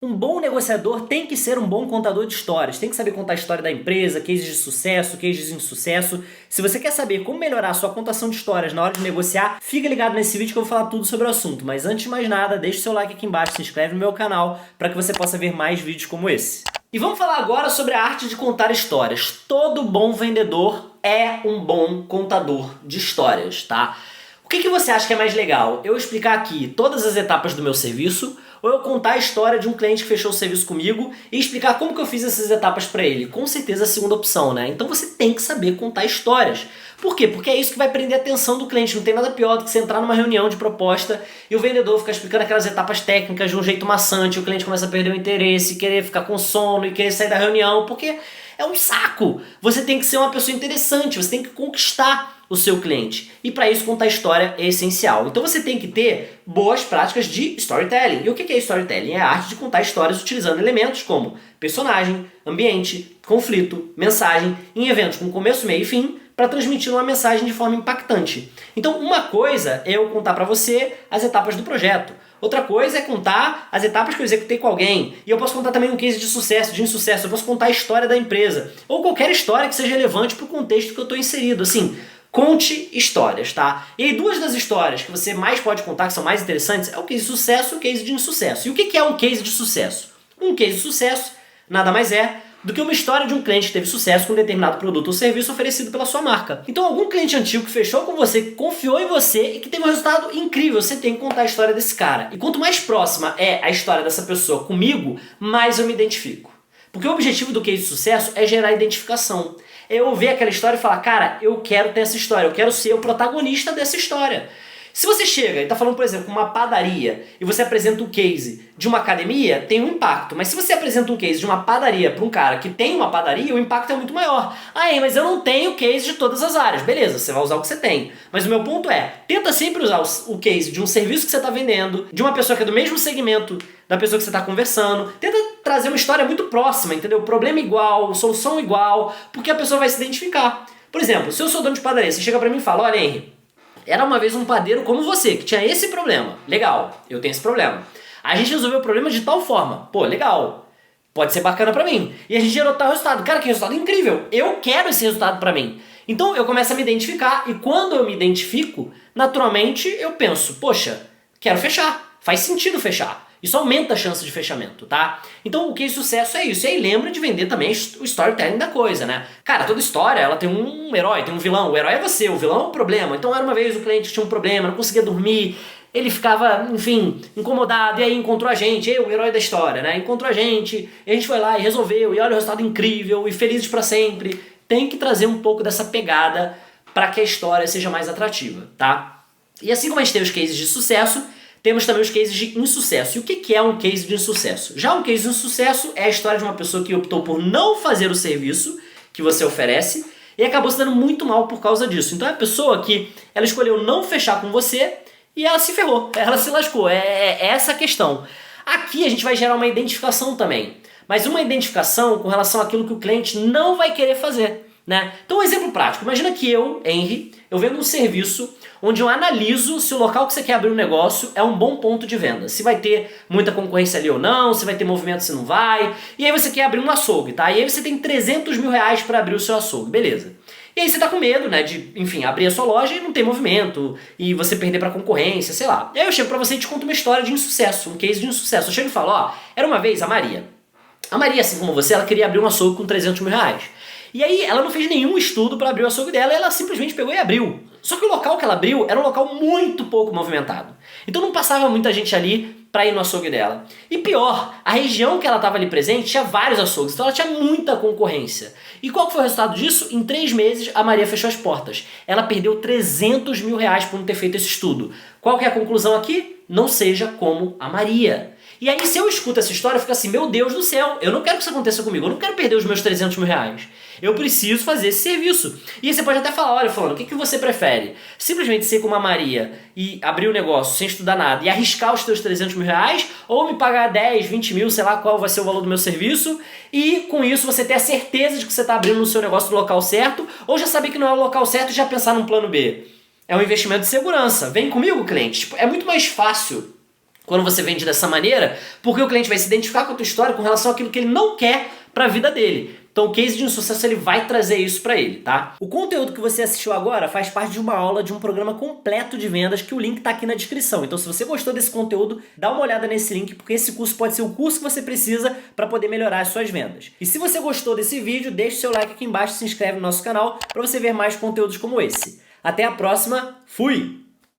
Um bom negociador tem que ser um bom contador de histórias, tem que saber contar a história da empresa, cases de sucesso, cases de insucesso. Se você quer saber como melhorar a sua contação de histórias na hora de negociar, fica ligado nesse vídeo que eu vou falar tudo sobre o assunto. Mas antes de mais nada, deixa o seu like aqui embaixo, se inscreve no meu canal para que você possa ver mais vídeos como esse. E vamos falar agora sobre a arte de contar histórias. Todo bom vendedor é um bom contador de histórias, tá? O que você acha que é mais legal? Eu explicar aqui todas as etapas do meu serviço ou eu contar a história de um cliente que fechou o serviço comigo e explicar como que eu fiz essas etapas para ele? Com certeza a segunda opção, né? Então você tem que saber contar histórias. Por quê? Porque é isso que vai prender a atenção do cliente. Não tem nada pior do que você entrar numa reunião de proposta e o vendedor ficar explicando aquelas etapas técnicas de um jeito maçante, o cliente começa a perder o interesse, querer ficar com sono e querer sair da reunião, porque é um saco. Você tem que ser uma pessoa interessante, você tem que conquistar o seu cliente. E para isso contar história é essencial. Então você tem que ter boas práticas de storytelling. E o que é storytelling? É a arte de contar histórias utilizando elementos como personagem, ambiente, conflito, mensagem, em eventos com começo, meio e fim, para transmitir uma mensagem de forma impactante. Então uma coisa é eu contar para você as etapas do projeto. Outra coisa é contar as etapas que eu executei com alguém. E eu posso contar também um case de sucesso, de insucesso. Eu posso contar a história da empresa. Ou qualquer história que seja relevante para o contexto que eu estou inserido. Assim, conte histórias, tá? E aí duas das histórias que você mais pode contar, que são mais interessantes, é o case de sucesso e o case de insucesso. E o que é um case de sucesso? Um case de sucesso nada mais é do que uma história de um cliente que teve sucesso com um determinado produto ou serviço oferecido pela sua marca. Então algum cliente antigo que fechou com você, que confiou em você e que teve um resultado incrível, você tem que contar a história desse cara. E quanto mais próxima é a história dessa pessoa comigo, mais eu me identifico. Porque o objetivo do case de sucesso é gerar identificação. É eu ver aquela história e falar, cara, eu quero ter essa história, eu quero ser o protagonista dessa história. Se você chega e está falando, por exemplo, uma padaria e você apresenta um case de uma academia, tem um impacto. Mas se você apresenta um case de uma padaria para um cara que tem uma padaria, o impacto é muito maior. Mas eu não tenho case de todas as áreas. Beleza, você vai usar o que você tem. Mas o meu ponto é, tenta sempre usar o case de um serviço que você está vendendo, de uma pessoa que é do mesmo segmento da pessoa que você está conversando. Tenta trazer uma história muito próxima, entendeu? Problema igual, solução igual, porque a pessoa vai se identificar. Por exemplo, se eu sou dono de padaria, você chega para mim e fala, olha, Henry, era uma vez um padeiro como você, que tinha esse problema. Legal, eu tenho esse problema. A gente resolveu o problema de tal forma. Pô, legal. Pode ser bacana pra mim. E a gente gerou tal resultado. Cara, que resultado incrível. Eu quero esse resultado pra mim. Então eu começo a me identificar. E quando eu me identifico, naturalmente eu penso, poxa, quero fechar. Faz sentido fechar. Isso aumenta a chance de fechamento, tá? Então o que é sucesso é isso. E aí lembra de vender também o storytelling da coisa, né? Cara, toda história ela tem um herói, tem um vilão. O herói é você, o vilão é o problema. Então era uma vez o cliente que tinha um problema, não conseguia dormir, ele ficava, enfim, incomodado, e aí encontrou a gente, o herói da história, né? Encontrou a gente foi lá e resolveu, e olha o resultado incrível, e felizes pra sempre. Tem que trazer um pouco dessa pegada para que a história seja mais atrativa, tá? E assim como a gente tem os cases de sucesso, temos também os cases de insucesso. E o que é um case de insucesso? Já um case de insucesso é a história de uma pessoa que optou por não fazer o serviço que você oferece e acabou se dando muito mal por causa disso. Então é a pessoa que ela escolheu não fechar com você e ela se ferrou, ela se lascou. É essa a questão. Aqui a gente vai gerar uma identificação também, mas uma identificação com relação àquilo que o cliente não vai querer fazer, né? Então um exemplo prático, imagina que eu, Henry, eu vendo um serviço onde eu analiso se o local que você quer abrir um negócio é um bom ponto de venda. Se vai ter muita concorrência ali ou não, se vai ter movimento, se não vai. E aí você quer abrir um açougue, tá? E aí você tem 300 mil reais para abrir o seu açougue, beleza. E aí você tá com medo, né, de, enfim, abrir a sua loja e não ter movimento, e você perder pra concorrência, sei lá. E aí eu chego pra você e te conto uma história de insucesso, um case de insucesso. Eu chego e falo, ó, era uma vez a Maria. A Maria, assim como você, ela queria abrir um açougue com 300 mil reais. E aí ela não fez nenhum estudo para abrir o açougue dela, ela simplesmente pegou e abriu. Só que o local que ela abriu era um local muito pouco movimentado. Então não passava muita gente ali para ir no açougue dela. E pior, a região que ela estava ali presente tinha vários açougues, então ela tinha muita concorrência. E qual que foi o resultado disso? Em 3 meses a Maria fechou as portas. Ela perdeu 300 mil reais por não ter feito esse estudo. Qual que é a conclusão aqui? Não seja como a Maria. E aí se eu escuto essa história, eu fico assim, meu Deus do céu, eu não quero que isso aconteça comigo, eu não quero perder os meus 300 mil reais. Eu preciso fazer esse serviço. E aí você pode até falar, olha, fulano, o que você prefere? Simplesmente ser como a Maria e abrir o negócio sem estudar nada e arriscar os teus 300 mil reais, ou me pagar 10, 20 mil, sei lá qual vai ser o valor do meu serviço, e com isso você ter a certeza de que você está abrindo o seu negócio no local certo, ou já saber que não é o local certo e já pensar num plano B. É um investimento de segurança. Vem comigo, cliente. É muito mais fácil quando você vende dessa maneira, porque o cliente vai se identificar com a tua história com relação àquilo que ele não quer para a vida dele. Então o case de insucesso ele vai trazer isso para ele, tá? O conteúdo que você assistiu agora faz parte de uma aula de um programa completo de vendas que o link tá aqui na descrição. Então se você gostou desse conteúdo, dá uma olhada nesse link, porque esse curso pode ser o curso que você precisa para poder melhorar as suas vendas. E se você gostou desse vídeo, deixe seu like aqui embaixo e se inscreve no nosso canal para você ver mais conteúdos como esse. Até a próxima, fui!